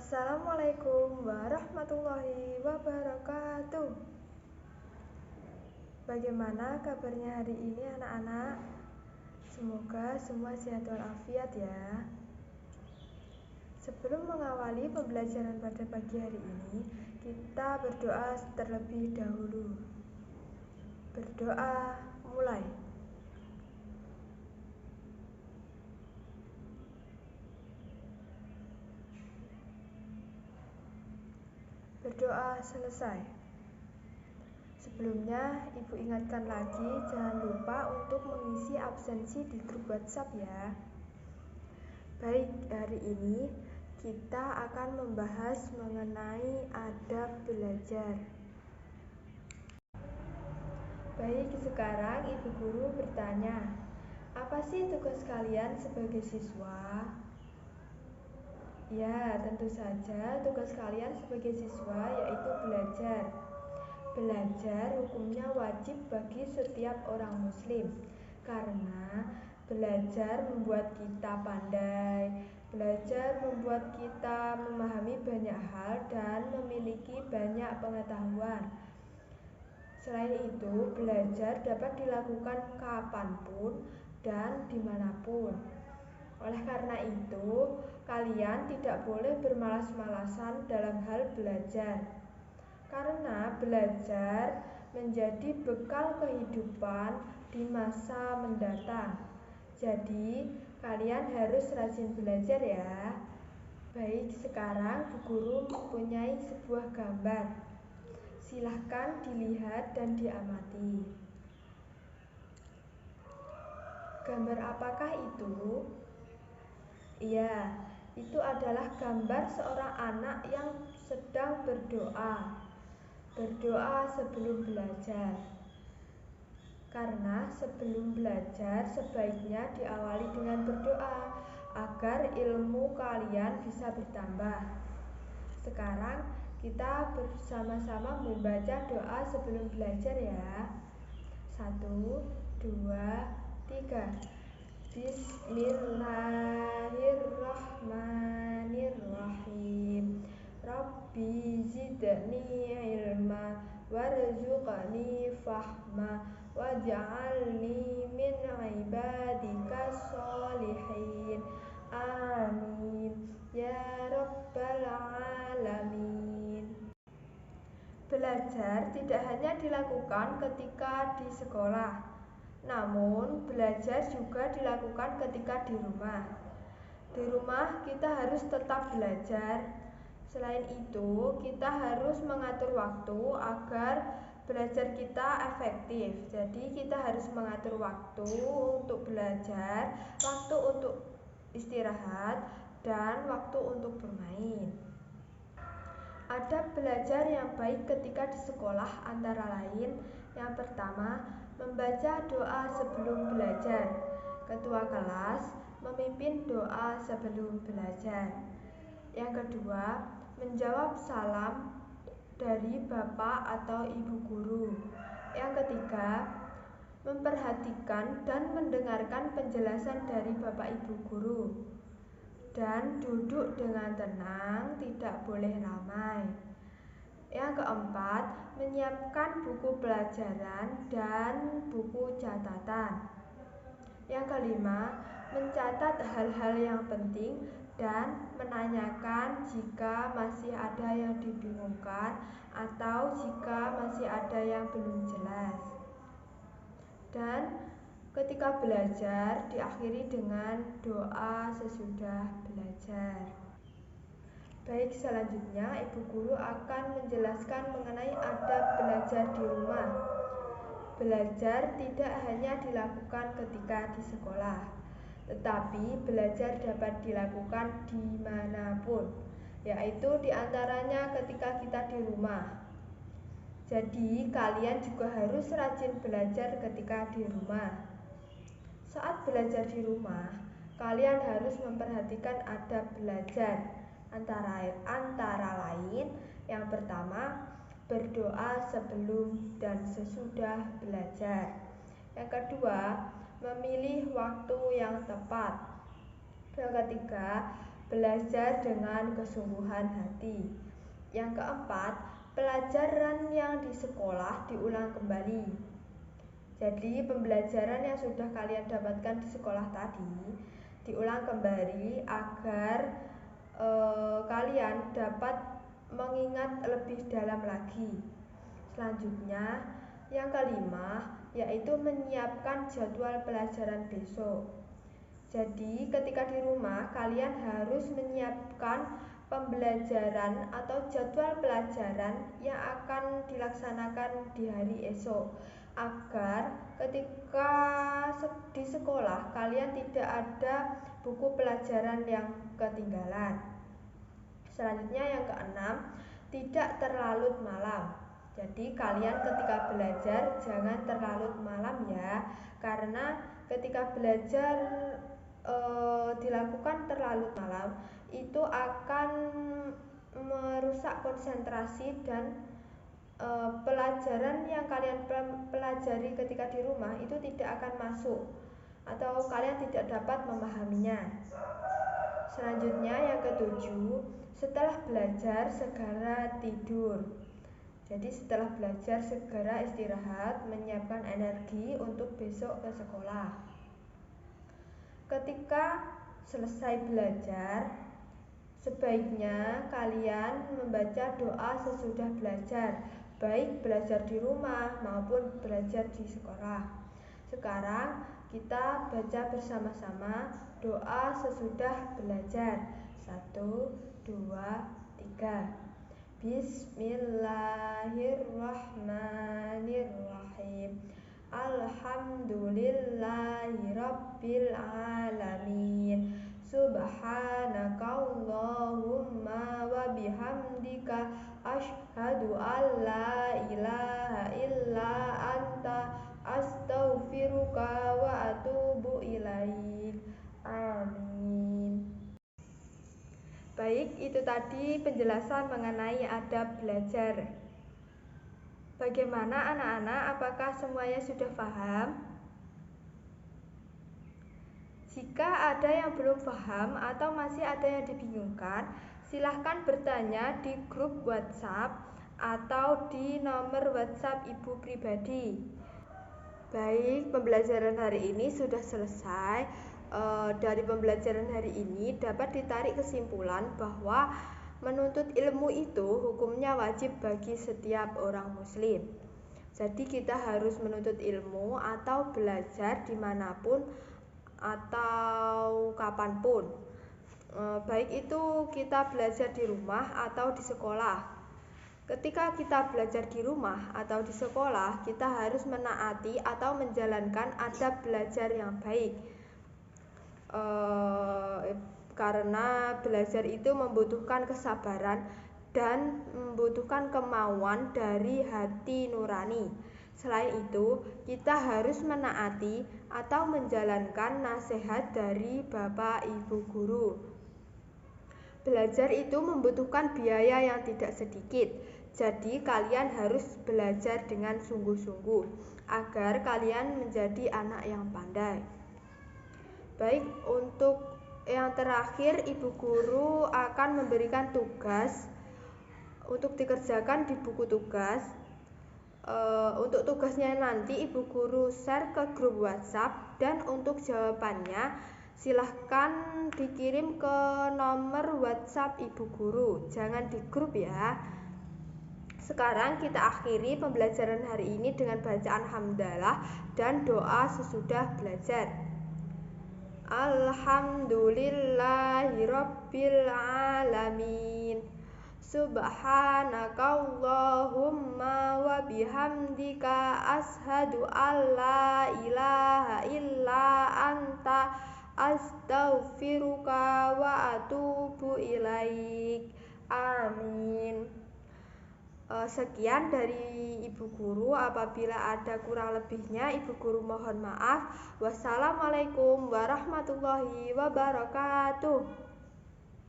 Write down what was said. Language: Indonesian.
Assalamualaikum warahmatullahi wabarakatuh. Bagaimana kabarnya hari ini anak-anak? Semoga semua sehat walafiat ya. Sebelum mengawali pembelajaran pada pagi hari ini, kita berdoa terlebih dahulu. Berdoa mulai. Berdoa selesai. Sebelumnya, Ibu ingatkan lagi jangan lupa untuk mengisi absensi di grup WhatsApp ya. Baik, hari ini kita akan membahas mengenai adab belajar. Baik, sekarang Ibu Guru bertanya, apa sih tugas kalian sebagai siswa? Ya, tentu saja tugas kalian sebagai siswa yaitu belajar. Belajar hukumnya wajib bagi setiap orang muslim, karena belajar membuat kita pandai, belajar membuat kita memahami banyak hal dan memiliki banyak pengetahuan. Selain itu, belajar dapat dilakukan kapanpun dan dimanapun. Oleh karena itu, kalian tidak boleh bermalas-malasan dalam hal belajar. Karena belajar menjadi bekal kehidupan di masa mendatang. Jadi, kalian harus rajin belajar ya. Baik, sekarang Bu Guru mempunyai sebuah gambar. Silahkan dilihat dan diamati. Gambar apakah itu? Iya, itu adalah gambar seorang anak yang sedang berdoa. Berdoa sebelum belajar. Karena sebelum belajar sebaiknya diawali dengan berdoa agar ilmu kalian bisa bertambah. Sekarang kita bersama-sama membaca doa sebelum belajar ya. 1, 2, 3. Bismillahirrahmanirrahim. Rabbi zidni ilma warzuqni fahma waj'alni min ibadikas sholihin. Amin ya rabbal alamin. Belajar tidak hanya dilakukan ketika di sekolah, namun belajar juga dilakukan ketika di rumah. Di rumah kita harus tetap belajar. Selain itu, kita harus mengatur waktu agar belajar kita efektif. Jadi kita harus mengatur waktu untuk belajar, waktu untuk istirahat, dan waktu untuk bermain. Adab belajar yang baik ketika di sekolah antara lain, yang pertama, membaca doa sebelum belajar. Ketua kelas memimpin doa sebelum belajar. Yang kedua, menjawab salam dari bapak atau ibu guru. Yang ketiga, memperhatikan dan mendengarkan penjelasan dari bapak ibu guru. Dan duduk dengan tenang, tidak boleh ramai. Yang keempat, menyiapkan buku pelajaran dan buku catatan. Yang kelima, mencatat hal-hal yang penting dan menanyakan jika masih ada yang dibingungkan atau jika masih ada yang belum jelas. Dan ketika belajar diakhiri dengan doa sesudah belajar. Baik, selanjutnya Ibu Guru akan menjelaskan mengenai adab belajar di rumah. Belajar tidak hanya dilakukan ketika di sekolah, tetapi belajar dapat dilakukan dimanapun, yaitu diantaranya ketika kita di rumah. Jadi kalian juga harus rajin belajar ketika di rumah. Saat belajar di rumah, kalian harus memperhatikan adab belajar. Antara lain, yang pertama, berdoa sebelum dan sesudah belajar. Yang kedua, memilih waktu yang tepat. Yang ketiga, belajar dengan kesungguhan hati. Yang keempat, pelajaran yang di sekolah diulang kembali. Jadi pembelajaran yang sudah kalian dapatkan di sekolah tadi diulang kembali agar kalian dapat mengingat lebih dalam lagi. Selanjutnya, yang kelima, yaitu menyiapkan jadwal pelajaran besok. Jadi, ketika di rumah, kalian harus menyiapkan pembelajaran atau jadwal pelajaran yang akan dilaksanakan di hari esok, agar ketika di sekolah kalian tidak ada buku pelajaran yang ketinggalan. Selanjutnya, yang keenam, tidak terlalu malam. Jadi kalian ketika belajar jangan terlalu malam ya, karena ketika belajar dilakukan terlalu malam itu akan merusak konsentrasi dan pelajaran yang kalian pelajari ketika di rumah itu tidak akan masuk atau kalian tidak dapat memahaminya. Selanjutnya yang ketujuh, setelah belajar segera tidur. Jadi setelah belajar segera istirahat, menyiapkan energi untuk besok ke sekolah. Ketika selesai belajar, sebaiknya kalian membaca doa sesudah belajar, baik belajar di rumah maupun belajar di sekolah. Sekarang kita baca bersama-sama doa sesudah belajar. 1, 2, 3. Bismillahirrahmanirrahim. Alhamdulillahirabbil alamin. Subhanakallahumma wa bihamdika asyhadu an la ilaha illa anta astaghfiruka wa atubu ilaik. Amin. Baik, itu tadi penjelasan mengenai adab belajar. Bagaimana anak-anak, apakah semuanya sudah paham? Jika ada yang belum paham atau masih ada yang dibingungkan, silahkan bertanya di grup WhatsApp atau di nomor WhatsApp ibu pribadi. Baik, pembelajaran hari ini sudah selesai. Dari pembelajaran hari ini dapat ditarik kesimpulan bahwa menuntut ilmu itu hukumnya wajib bagi setiap orang muslim. Jadi kita harus menuntut ilmu atau belajar dimanapun atau kapanpun, baik itu kita belajar di rumah atau di sekolah. Ketika kita belajar di rumah atau di sekolah, kita harus menaati atau menjalankan adab belajar yang baik, karena belajar itu membutuhkan kesabaran dan membutuhkan kemauan dari hati nurani. Selain itu, kita harus menaati atau menjalankan nasihat dari Bapak Ibu guru. Belajar itu membutuhkan biaya yang tidak sedikit. Jadi kalian harus belajar dengan sungguh-sungguh agar kalian menjadi anak yang pandai. Baik, untuk yang terakhir Ibu guru akan memberikan tugas untuk dikerjakan di buku tugas. Untuk tugasnya nanti Ibu guru share ke grup WhatsApp, dan untuk jawabannya silahkan dikirim ke nomor WhatsApp Ibu guru, jangan di grup ya. Sekarang kita akhiri pembelajaran hari ini dengan bacaan hamdalah dan doa sesudah belajar. Alhamdulillahirabbil alamin. Subhanakallahumma wa bihamdika asyhadu an la ilaha illa anta astaghfiruka wa atubu ilaik. Amin. Sekian dari Ibu guru. Apabila ada kurang lebihnya, Ibu guru mohon maaf. Wassalamualaikum warahmatullahi wabarakatuh.